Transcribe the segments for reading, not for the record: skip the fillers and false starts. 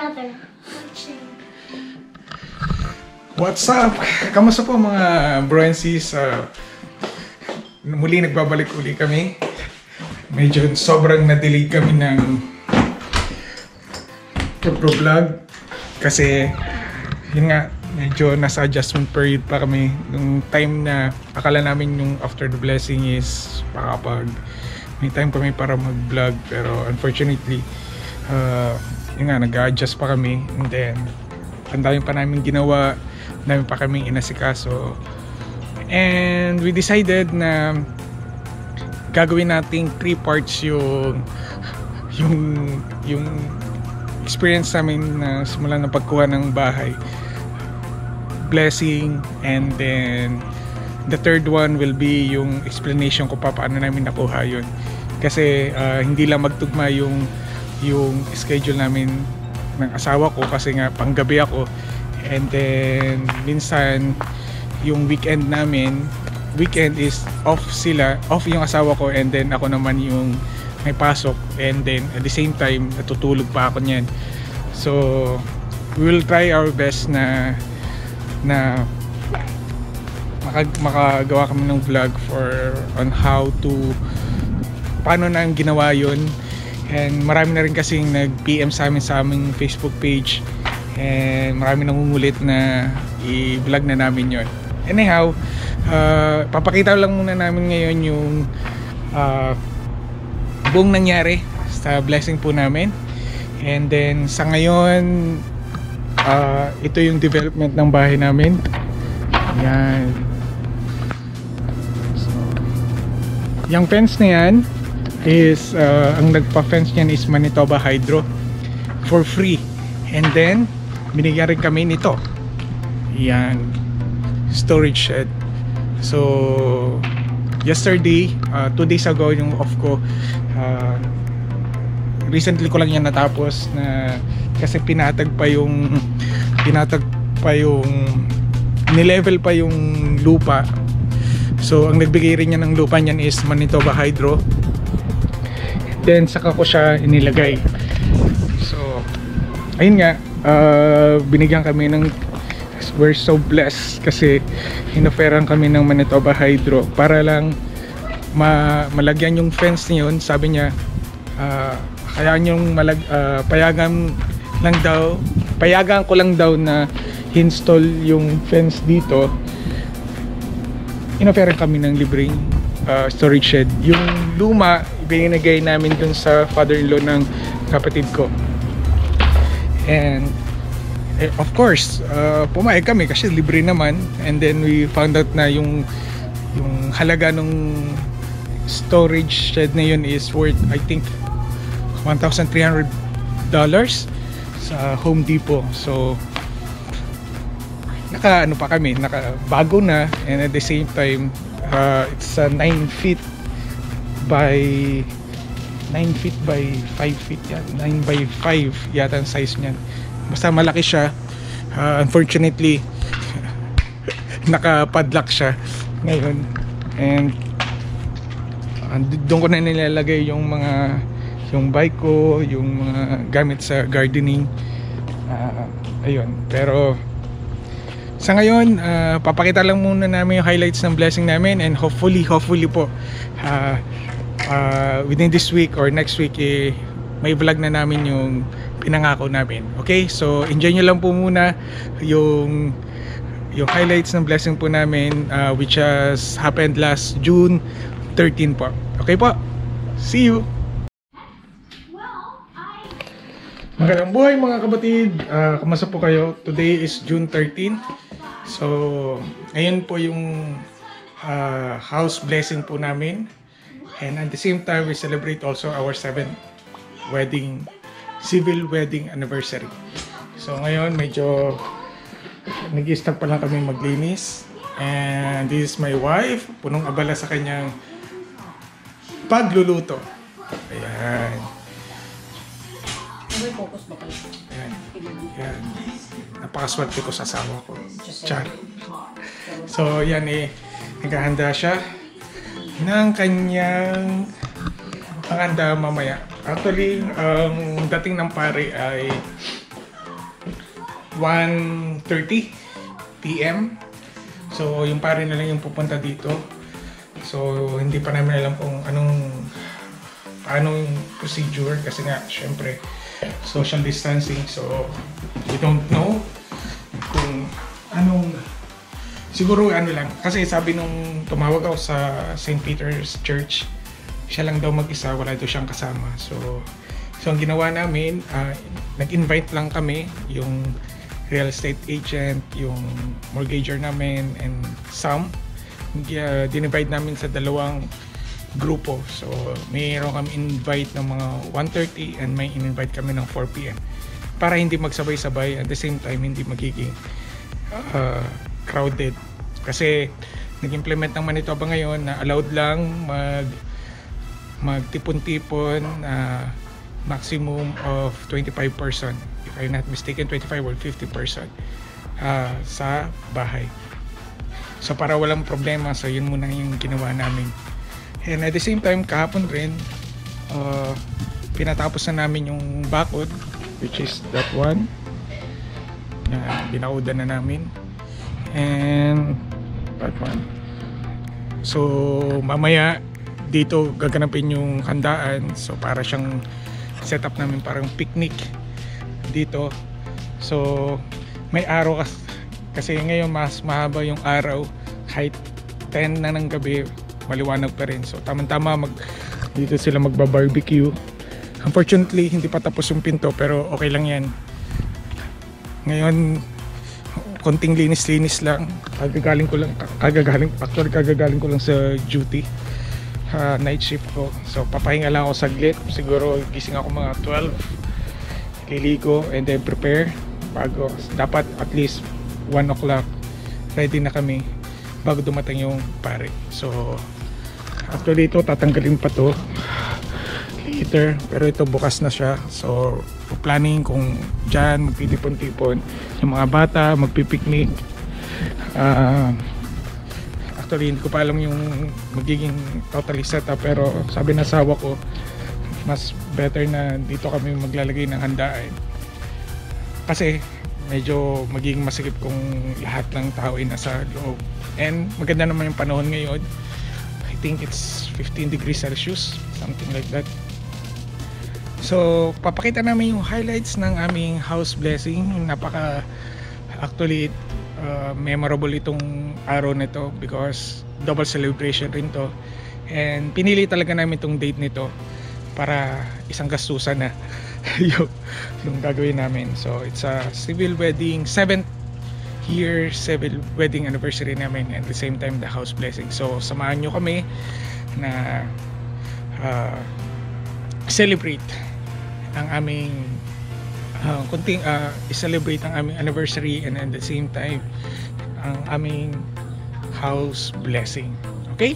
brother. What's up? Kamusta po mga bro and sis? Muli nagbabalik uli kami. Medyo sobrang na-delay kami ng vlog kasi yun nga, medyo nasa adjustment period pa kami. Nung time na akala namin yung after the blessing is makapag may time kami para mag-vlog, pero unfortunately yun nga, nag-adjust pa kami, and then ang dami pa namin ginawa, dami pa kaming inasikaso, and we decided na gagawin nating 3 parts yung experience namin na simula ng pagkuha ng bahay, blessing, and then the third one will be yung explanation ko paano namin nakuha yun, kasi hindi lang magtugma yung schedule namin ng asawa ko kasi nga panggabi ako, and then minsan yung weekend is off yung asawa ko, and then ako naman yung may pasok, and then at the same time natutulog pa ako niyan. So we will try our best na makagawa kami ng vlog on how to paano na ang ginawa yun. And marami na rin kasing nag-PM sa aming Facebook page, and marami nangungulit na i-vlog na namin yon. Anyhow, papakita lang muna namin ngayon yung buong nangyari sa blessing po namin. And then sa ngayon, ito yung development ng bahay namin. Yan. So, yung fence na yan is ang nagpa-fence niyan is Manitoba Hydro for free, and then binigyan rin kami nito, yan, storage shed. So yesterday, 2 days ago yung off ko, recently ko lang yan natapos na kasi pinatag pa yung nilevel pa yung lupa. So ang nagbigay rin niya ng lupa niyan is Manitoba Hydro, then saka ko siya inilagay. So ayun nga, binigyan kami ng, we're so blessed kasi inoferan kami ng Manitoba Hydro para lang malagyan yung fence niyon. Sabi niya kayaan yung payagan ko lang daw na install yung fence dito. Inoferan kami ng libreng storage shed. Yung luma ibinigay namin dun sa father-in-law ng kapatid ko, and of course pumayag kami kasi libre naman. And then we found out na yung halaga ng storage shed na yun is worth, I think, $1,300 sa Home Depot. So naka bago na, and at the same time it's 9 feet by 5 feet yan. 9 by 5 yata ang size niyan. Basta malaki siya. Unfortunately naka-padlock siya ngayon, and doon ko na nilalagay yung bike ko, yung mga gamit sa gardening. Ayun, pero sa ngayon, papakita lang muna namin yung highlights ng blessing namin, and hopefully po within this week or next week may vlog na namin yung pinangako namin. Okay, so enjoy nyo lang po muna yung highlights ng blessing po namin, which has happened last June 13 po. Okay po, see you. Magandang buhay mga kapatid, kamusta po kayo? Today is June 13. So ngayon po yung house blessing po namin, and at the same time we celebrate also our 7th civil wedding anniversary. So ngayon medyo nag-i-start pa lang kami maglinis, and this is my wife, punong abala sa kanyang pagluluto. Ayan. Focus ba kayo? Ayan. Napakaswerte ko sa asawa ko. Char. So yan naghahanda siya ng kanyang panganda mamaya. Actually, ang dating ng pare ay 1:30 PM. So yung pare na lang yung pupunta dito. So hindi pa namin alam kung paano yung procedure kasi nga syempre social distancing. So we don't know kung siguro lang kasi sabi nung tumawag ako sa St. Peter's Church, siya lang daw mag-isa, wala daw siyang kasama. So ang ginawa namin, nag-invite lang kami, yung real estate agent, yung mortgager namin, and some dinivide namin sa dalawang grupo. So mayroon kami invite ng mga 1:30 and may invite kami ng 4 PM para hindi magsabay-sabay, at the same time hindi magiging crowded. Kasi nag-implement ng Manitoba ngayon na allowed lang magtipon-tipon maximum of 25 person, if I'm not mistaken 25 or 50 person sa bahay. So para walang problema, so yun muna yung ginawa namin. And at the same time, kahapon rin pinatapos na namin yung bakod, which is that one. Binaudan na namin. And that one. So mamaya dito gaganapin yung handaan. So para siyang setup namin, parang picnic dito. So may araw kasi ngayon mas mahaba yung araw, kahit 10 na ng gabi maliwanag pa rin. So tama-tama dito sila magba-barbecue. Unfortunately hindi pa tapos yung pinto, pero okay lang yan. Ngayon konting linis-linis lang. Kagagaling ko lang sa duty. Night shift ko. So papahinga lang ako saglit. Siguro gising ako mga 12. Liligo and then prepare. Bago, dapat at least 1 o'clock ready na kami bago dumating yung pare. So actually ito tatanggalin pa to later, pero ito bukas na siya. So planning kung dyan magtitipon-tipon yung mga bata, magpipiknik. Actually hindi ko pa alam yung magiging totally setup, pero sabi ng asawa ko mas better na dito kami maglalagay ng handaan kasi medyo magiging masikip kung lahat ng tao ay nasa loob. And maganda naman yung panahon ngayon. I think it's 15 degrees Celsius, something like that. So papakita namin yung highlights ng aming house blessing. Actually memorable itong araw nito because double celebration rin to, and pinili talaga namin itong date nito para isang gastusan na yung gagawin namin. So it's a civil wedding, 7th year civil wedding anniversary namin, and at the same time the house blessing. So samahan nyo kami na celebrate ang aming i-celebrate ang aming anniversary, and at the same time ang aming house blessing. Okay?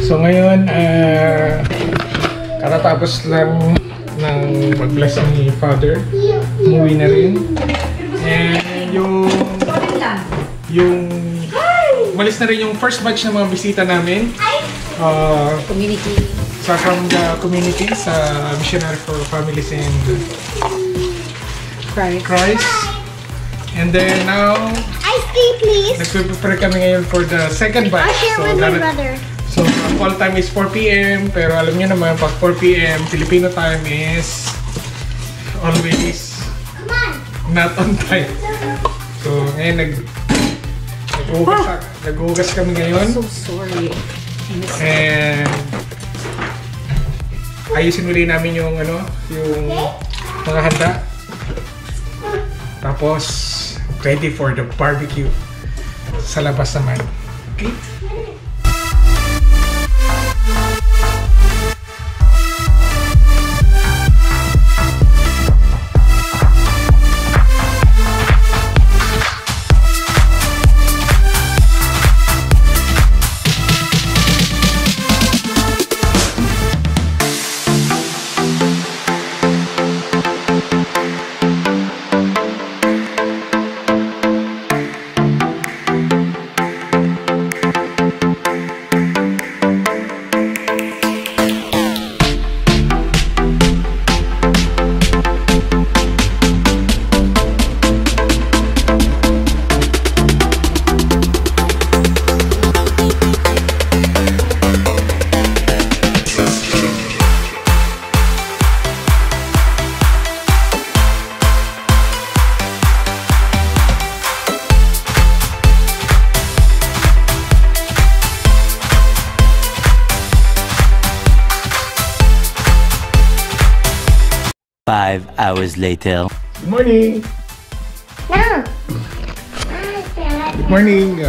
So ngayon, katatapos lang ng mag-bless ni Father. Umuwi na rin. And yung umalis na rin yung first batch ng mga bisita namin. Community. From the community sa Missionary for Families in Christ. And then now, Ice cream, please. nagpe-prepare kami ngayon for the second batch. I'll share with my brother. So, ang call time is 4 p.m. Pero alam niyo naman, pag 4 p.m. Filipino time is always not on time. So, ngayon nag-ugas kami ngayon. So sorry. And ayusin uli namin yung yung mga handa. Tapos ready for the barbecue sa labas naman. Okay? Five hours later. Good morning! No. Good morning!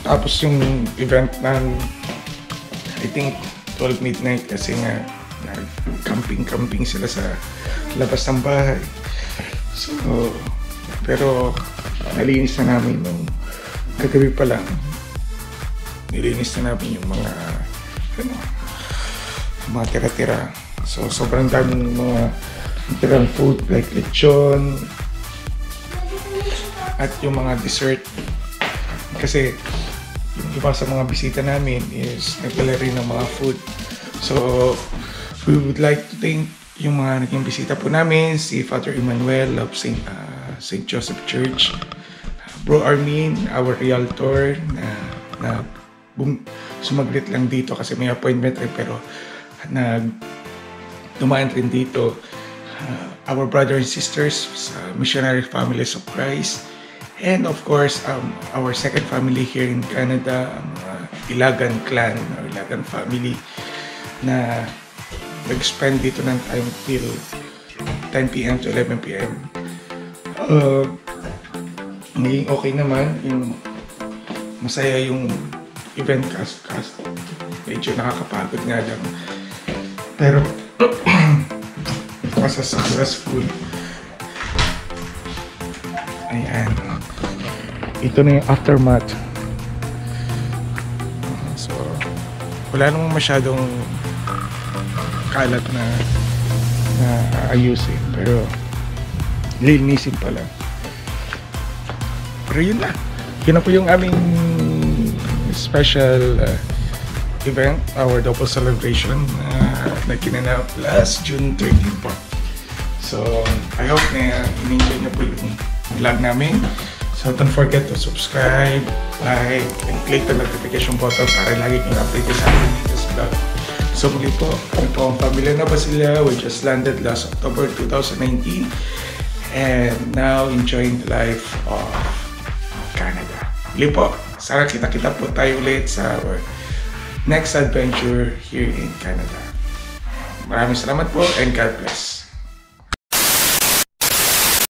Tapos yung event ng I think 12 midnight kasi nga camping sila sa labas ng bahay. So, pero nalinis na namin nung kagabi pa lang. Nilinis na namin yung mga tira-tira. So, sobrang daming mga tirang food like lechon at yung mga dessert. Kasi yung iba sa mga bisita namin is nagdala rin ng mga food. So, we would like to thank yung mga naging bisita po namin, si Father Emmanuel of St. Joseph Church, Bro Armin, our realtor na sumaglit lang dito kasi may appointment pero dumaan rin dito. Our brothers and sisters sa Missionary Families of Christ, and of course our second family here in Canada, ang Ilagan clan or Ilagan family na nag-spend dito ng time till 10 p.m. to 11 p.m. Naging okay naman, yung masaya yung event cast. Medyo nakakapagod nga lang, pero kasi successful. Ayan. Ito na yung aftermath. So, wala namang masyadong kalat na ayusin. Pero, lilinisin pa lang. Pero yun na. Yun na po yung aming special event, our double celebration na kinanap last June 13 po. So, I hope na in-enjoy nyo po yung vlog namin. So, don't forget to subscribe, like, and click the notification button para lagi kang updated sa ating latest vlog. So, muli po, kami po ang Pamilya na Basilia. We just landed last October 2019 and now enjoying the life of Canada. Muli po, sana kita-kita po tayo ulit sa our next adventure here in Canada. Maraming salamat po and God bless.